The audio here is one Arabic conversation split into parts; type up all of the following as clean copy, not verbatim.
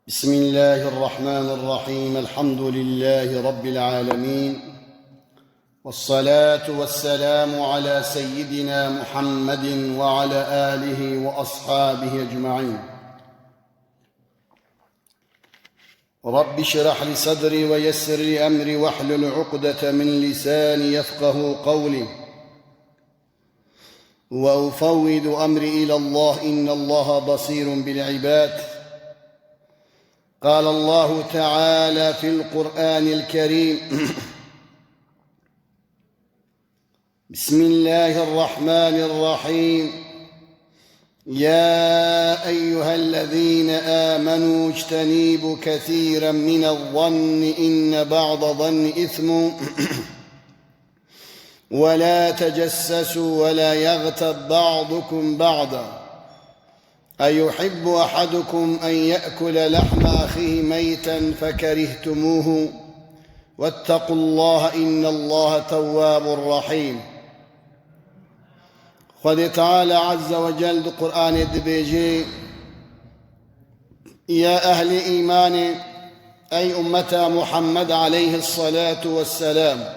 بسم الله الرحمن الرحيم. الحمد لله رب العالمين، والصلاة والسلام على سيدنا محمد وعلى آله وأصحابه أجمعين. رب اشرح لي صدري ويسر لي أمري واحلل عقدة من لساني يفقه قولي، وأفوض أمري إلى الله إن الله بصير بالعباد. قال الله تعالى في القرآن الكريم: بسم الله الرحمن الرحيم: يا أيها الذين آمنوا اجتنبوا كثيرا من الظن إن بعض الظن إثم ولا تجسسوا ولا يغتب بعضكم بعضا أيحب أحدكم أن يأكل لحم أخيه ميتا فكرهتموه واتقوا الله إن الله تواب رحيم. خذ تعالى عز وجل القرآن الدبيجي: يا أهل إيمان أي أمة محمد عليه الصلاة والسلام،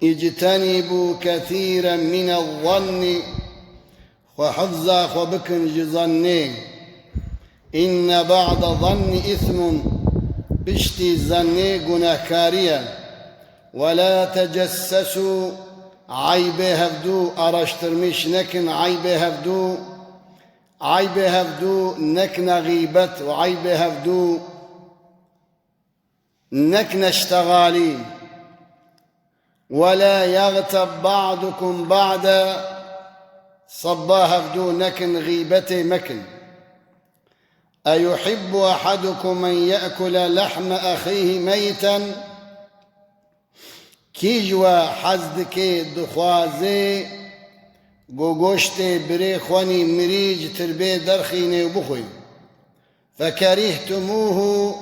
اجتنبوا كثيرا من الظن وحفظا وبكن جظنين إن بعض ظن إثم بشتي ظني جناكاريا ولا تجسسوا عيبه هفدو أرشترمش نكن عيبه هفدو نكن غيبت وعيبه هفدو نكن اشتغالين ولا يغتب بعضكم بعضا صباها بدو نكن غيبته مكن أيحب أحدكم أن يأكل لحم أخيه ميتا كيجوا حزدك دخوازي گوگوشت بري خواني مريج تربي درخيني وبخوي فكرهتموه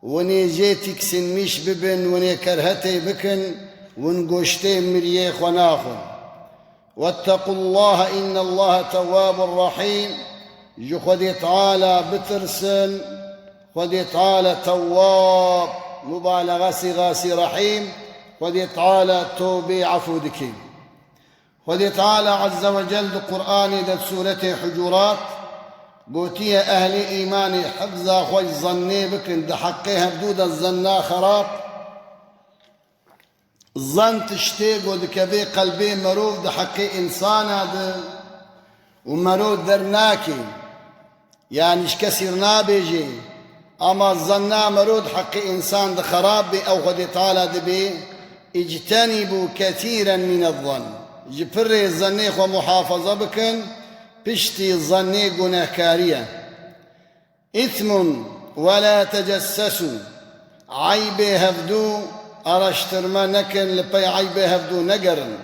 ونيجيتك سنميش ببن ونكرهتي بكن ونگوشتي مريه خوناخون واتقوا الله إن الله تواب رحيم. جو خذي تعالى بترسل خذي تعالى تواب مبالغة غاسي رحيم خذي تعالى توبي عفو دكي خذي تعالى عز وجل القرآن ده سورة حجرات قوتي يا أهل إيماني حفظا خوي ظني بكن ده حقيها بدود الظنا خراب ظن تشتيق ودكبي قلبي مروف ده حقي إنسان هذا ومروف درناكي يعني كسر نابيجي أما الظنا مروف حقي إنسان ده خراب بي أو قد طالة بي اجتنبوا كثيرا من الظن جبري الظنيخ ومحافظة بكن بشتي الظني قناكارية إثم ولا تجسسوا عيبي هفدو أرشترما نكن لبي عيبه هفدو نقرن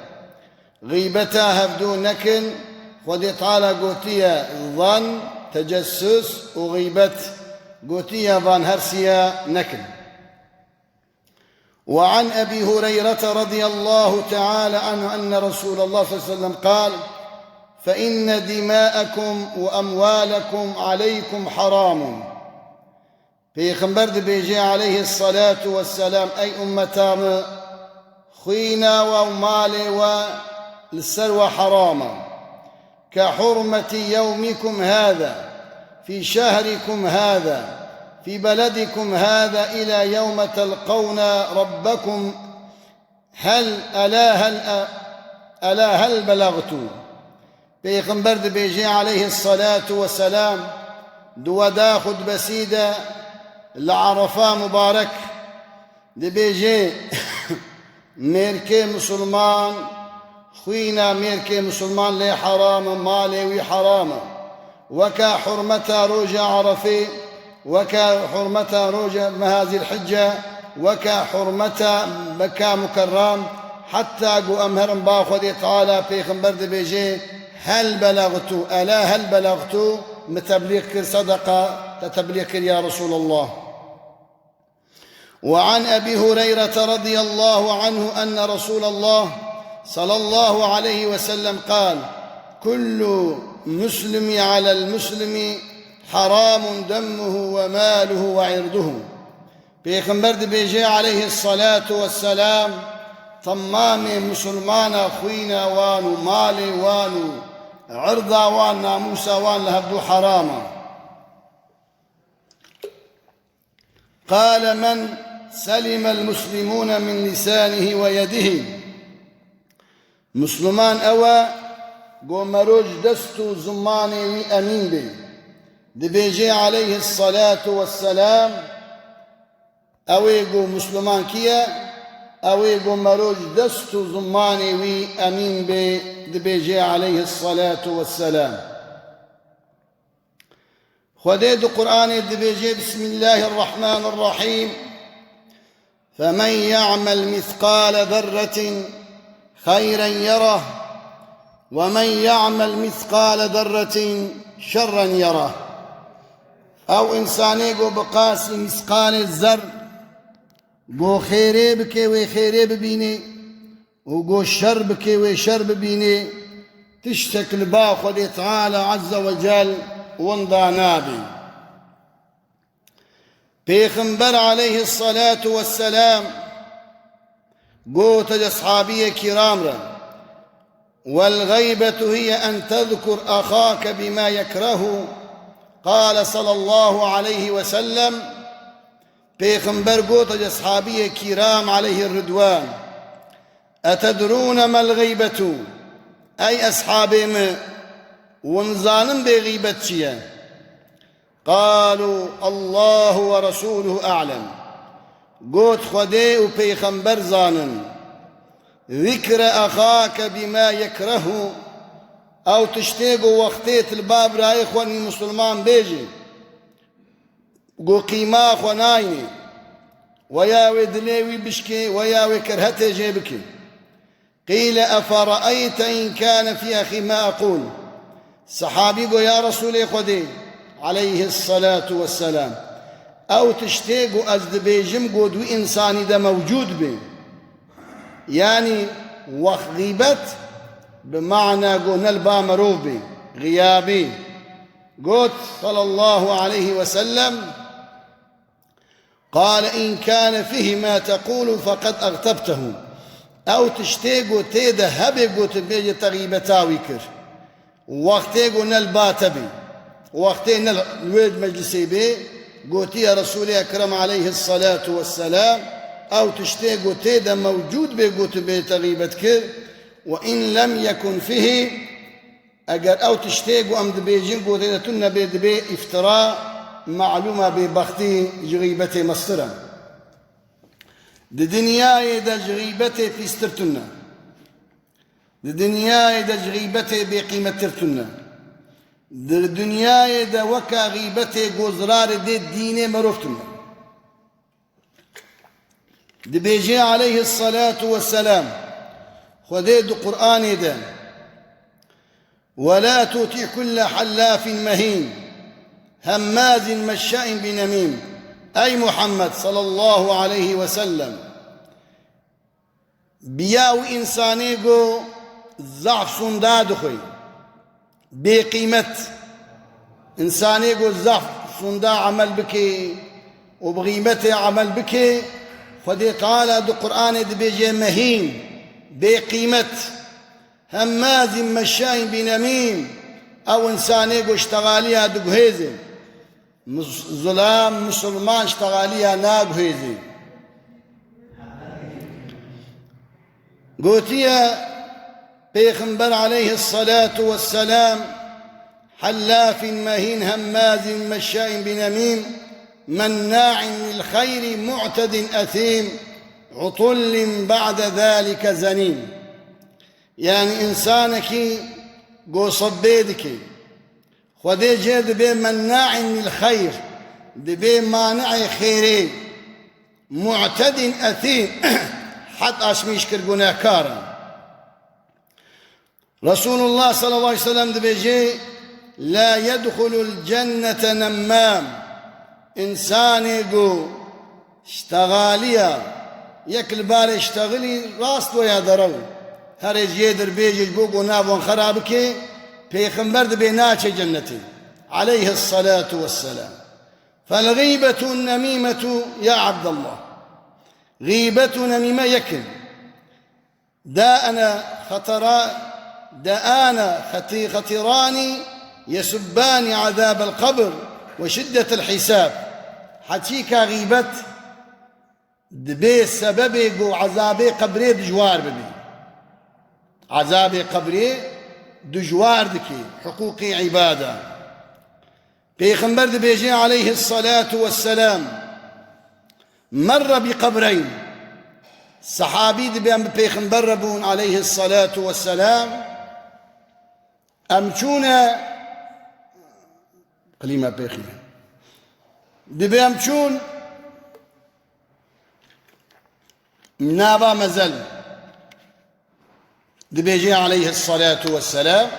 غيبتا هفدو نكن خذي تعالى قوتيا ظن تجسس وغيبت قوتيا ظن هرسيا نكن. وعن أبي هريرة رضي الله تعالى عنه أن رسول الله صلى الله عليه وسلم قال: فإن دماءكم وأموالكم عليكم حرام. پیغمبر بيجي عليه الصلاة والسلام أي أمتام خوينا ومالي والسروى حراما كحرمة يومكم هذا في شهركم هذا في بلدكم هذا إلى يوم تلقون ربكم هل بلغتوا. پیغمبر بيجي عليه الصلاة والسلام دو داخد بسيدة لعرفة مبارك دي بيجي ميركي مسلمان خوينا ميركي مسلمان لي حرام مالي وي حرام وكا حرمتا روجا عرفي وكا حرمتا روجا مهازي الحجة وكا حرمتا مكا مكرم حتى قو أمهرم باخذ تعالى بيغمبر دي بيجي هل بلغتوا ألا هل بلغتوا متبليغ صدقة تتبليغ يا رسول الله. وعن أبي هريرة رضي الله عنه أن رسول الله صلى الله عليه وسلم قال: كل مسلم على المسلم حرام دمه وماله وعرضه. پیغمبر دبیجی علیه الصلاة والسلام تمام مسلمان خوینا وانو مال وانو عرض وان ناموس وان لهبدو حراما. قال من سلم المسلمون من لسانه ويده. مسلمان أوا قو مروج دستو زماني أمين بي دبيجي عليه الصلاة والسلام أوي قو مسلمان كيا أوي قو مروج دستو زماني وي أمين بي دبيجي عليه الصلاة والسلام. خديد قرآن دبيجي بسم الله الرحمن الرحيم فمن يعمل مثقال ذرة خيرا يره ومن يعمل مثقال ذرة شرا يره. أو إنساني قو بقاسي مثقال الذر قو خيري بكي وخيري ببيني وقو الشر بكي وشر ببيني تشتكل باخذ تعالى عز وجل وانضى نابي. پیغمبر عليه الصلاة والسلام قوت أصحابي كرام را والغيبة هي أن تذكر أخاك بما يكره. قال صلى الله عليه وسلم پیغمبر قوت أصحابي كرام عليه الرضوان أتدرون ما الغيبة؟ أي أصحابي ما ونزانم بغيبة شيئا؟ قالوا الله ورسوله أعلم. قوت خدي وبيخنبر زانن ذكر أخاك بما يكره أو تشتيقوا وقتيت الباب رأي إخواني مسلمان بيجي قو قيما خنايني وياوي دليوي بشكي وياوي كرهته جيبكي. قيل أفرأيت إن كان في أخي ما أقول. صحابي قو يا رسول خدي عليه الصلاة والسلام أو تشتيقوا أزدبيجم قدو إنساني ده موجود به يعني وغيبت بمعنى قلنا البا مروف به غيابي. قلت صلى الله عليه وسلم قال إن كان فيه ما تقول فقد أغتبته. أو تشتيقوا تيده هبي قلت بيجي تغيبتاوي كر وقتيقوا نلبا تبي وقتين الويد مجلسي بي قلت يا رسول أكرم عليه الصلاة والسلام أو تشتيقوا تيدا موجود بي قلت بي تغيبتك وإن لم يكن فيه أجر أو تشتيقوا أمد بيجين قلت إذا تن بيد بي افتراء معلومة ببختي جغيبتي مصرا دي دنياي دا جغيبتي في استرتنا دي دنياي دا جغيبتي بقيمة ترتنا در دنیای دا وکا غیبت گزرار دی دین مروفتنا. دی بیجی علیه الصلاة والسلام خذي دو قرآن دا ولا تطع كل حلاف مهين هماز مشاء بنميم. أي محمد صلى الله عليه وسلم بياو إنساني قو ضعف صنداد خوي بقيمة إنساني يقول زعف صندا عمل بكي وبقيمته عمل بكي فدي قال دو قرآن دي بيجي مهين بقيمة هماز مشاء بنميم. أو إنساني يقول اشتغاليها دو هيزي ظلام مسلمان اشتغاليها ناق هيزي. قوتيا پیغمبر عليه الصلاة والسلام حلاف مهين هماز مشاء بنميم مناع للخير معتد أثيم عطل بعد ذلك زنيم. يعني إنسانك قو صبيدك خذي جيد بي مناع للخير دبي مانع خيري معتد أثيم حتى أشميش كرقنا كارا. رسول الله صلى الله عليه وسلم دبيجي لا يدخل الجنة نمام. إنساني قو اشتغاليا يكل بار اشتغلي راست ويا درو هرج يدر بيجي بوقو نابون خرابكي پیغمبر دبي ناچه جنتي عليه الصلاة والسلام. فالغيبة النميمة يا عبد الله، غيبة نميمة يكن داءنا خطران يسبان عذاب القبر وشدة الحساب. حتيكا غيبت دبي سببي قو عذابي قبري دجوار ببي، عذابي قبري دجوار دكي حقوقي عبادة. بيغمبر دبيجي عليه الصلاة والسلام مر بقبرين، صحابي دبيان بيغمبر ربون عليه الصلاة والسلام أمشونا قليما بيخنا دبيان أمشون نابا مزل دبيجي عليه الصلاة والسلام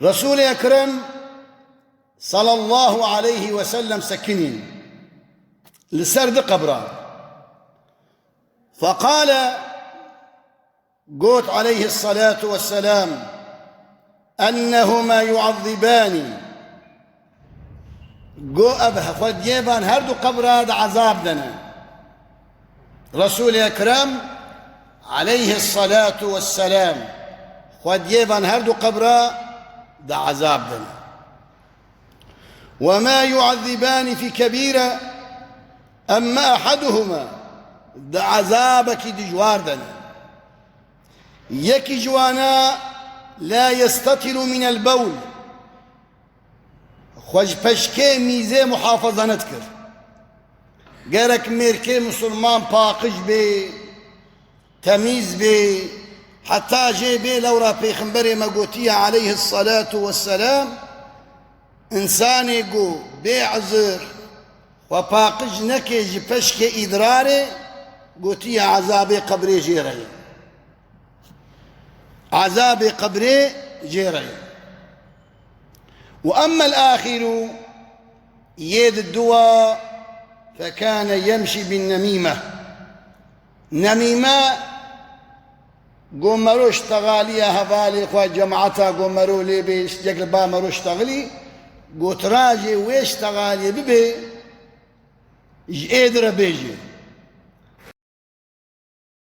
رسول أكرم صلى الله عليه وسلم سكنين لسرد قبران، فقال قوت عليه الصلاة والسلام أنهما يعذبان قو أبها فديبان هردو قبر هذا عذاب لنا. رسول أكرم عليه الصلاة والسلام فديبان هردو قبر ده عذاب لنا. وما يعذبان في كبيرة أما أحدهما ده عذابك دجوار دنا. يكي جوانا لا يستطر من البول خوش پشكي ميزي محافظة نتكر قرك ميركي مسلمان باقش بي تميز بي حتى جي بي لورا بيخنبري مقوتية عليه الصلاة والسلام إنساني قو بي عذر وباقش نكي جي پشكي إدراري قوتية عذابي قبري جيري، عذاب قبري جيري. وأما الآخر يد الدواء فكان يمشي بالنميمة. نميمة قومرو اشتغالي هفالي خواه جماعتا قومرو لي بيش جاكل بامرو اشتغلي قوت راجي ويش تغالي ببي ايدر بيجي